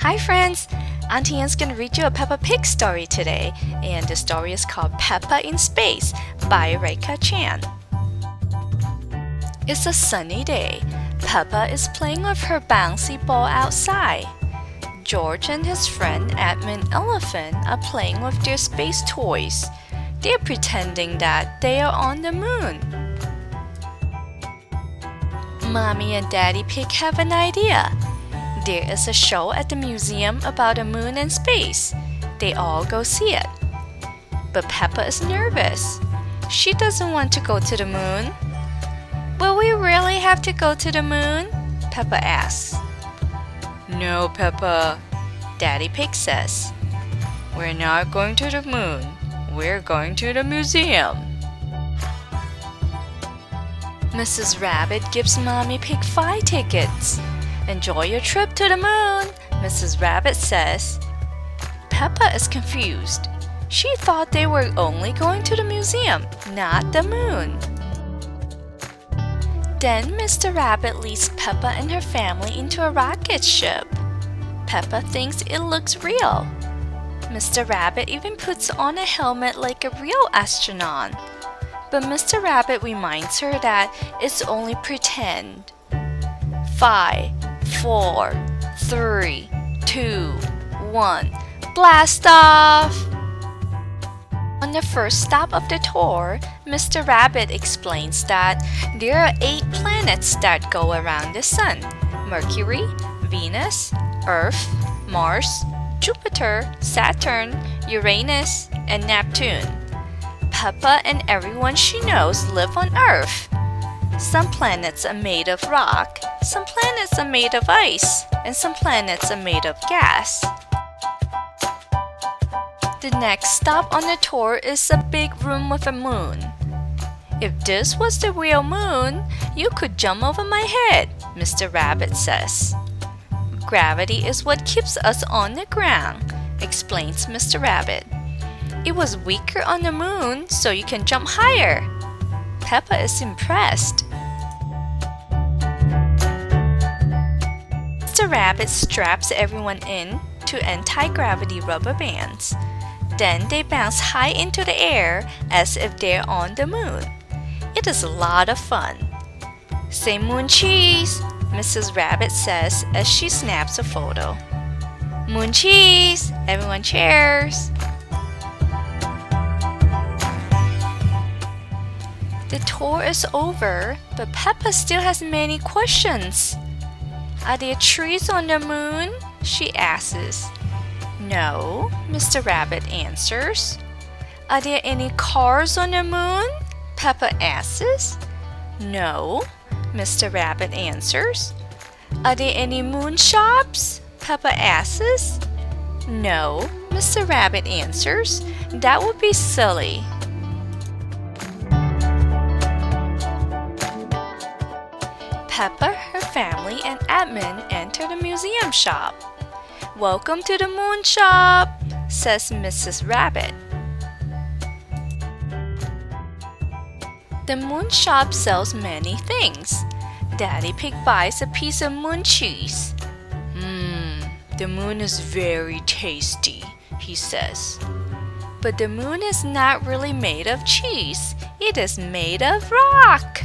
Hi friends! Auntie Anne's gonna read you a Peppa Pig story today, and the story is called Peppa in Space by Reika Chan. It's a sunny day. Peppa is playing with her bouncy ball outside. George and his friend Admin Elephant are playing with their space toys. They're pretending that they are on the moon. Mommy and Daddy Pig have an idea. There is a show at the museum about the moon and space. They all go see it. But Peppa is nervous. She doesn't want to go to the moon. Will we really have to go to the moon? Peppa asks. No, Peppa, Daddy Pig says. We're not going to the moon. We're going to the museum. Mrs. Rabbit gives Mommy Pig 5 tickets. Enjoy your trip to the moon, Mrs. Rabbit says. Peppa is confused. She thought they were only going to the museum, not the moon. Then Mr. Rabbit leads Peppa and her family into a rocket ship. Peppa thinks it looks real. Mr. Rabbit even puts on a helmet like a real astronaut. But Mr. Rabbit reminds her that it's only pretend. 5, 4, 3, 2, 1, blast off! On the first stop of the tour, Mr. Rabbit explains that there are 8 planets that go around the Sun: Mercury, Venus, Earth, Mars, Jupiter, Saturn, Uranus, and Neptune. Peppa and everyone she knows live on Earth. Some planets are made of rock, some planets are made of ice, and some planets are made of gas. The next stop on the tour is a big room with a moon. If this was the real moon, you could jump over my head, Mr. Rabbit says. Gravity is what keeps us on the ground, explains Mr. Rabbit. It was weaker on the moon, so you can jump higher. Peppa is impressed. Mr. Rabbit straps everyone in to anti-gravity rubber bands. Then they bounce high into the air as if they're on the moon. It is a lot of fun. Say moon cheese, Mrs. Rabbit says as she snaps a photo. Moon cheese! Everyone cheers! The tour is over, but Peppa still has many questions. Are there trees on the moon? She asks. No, Mr. Rabbit answers. Are there any cars on the moon? Peppa asks. No, Mr. Rabbit answers. Are there any moon shops? Peppa asks. No, Mr. Rabbit answers. That would be silly. Peppa, her family, and Admin enter the museum shop. Welcome to the moon shop, says Mrs. Rabbit. The moon shop sells many things. Daddy Pig buys a piece of moon cheese. The moon is very tasty, he says. But the moon is not really made of cheese. It is made of rock.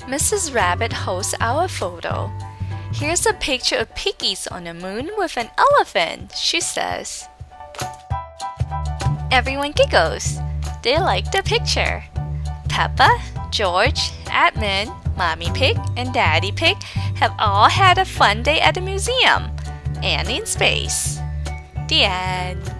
Mrs. Rabbit holds our photo. Here's a picture of piggies on the moon with an elephant, she says. Everyone giggles. They like the picture. Peppa, George, Admin, Mommy Pig, and Daddy Pig have all had a fun day at the museum and in space. The end.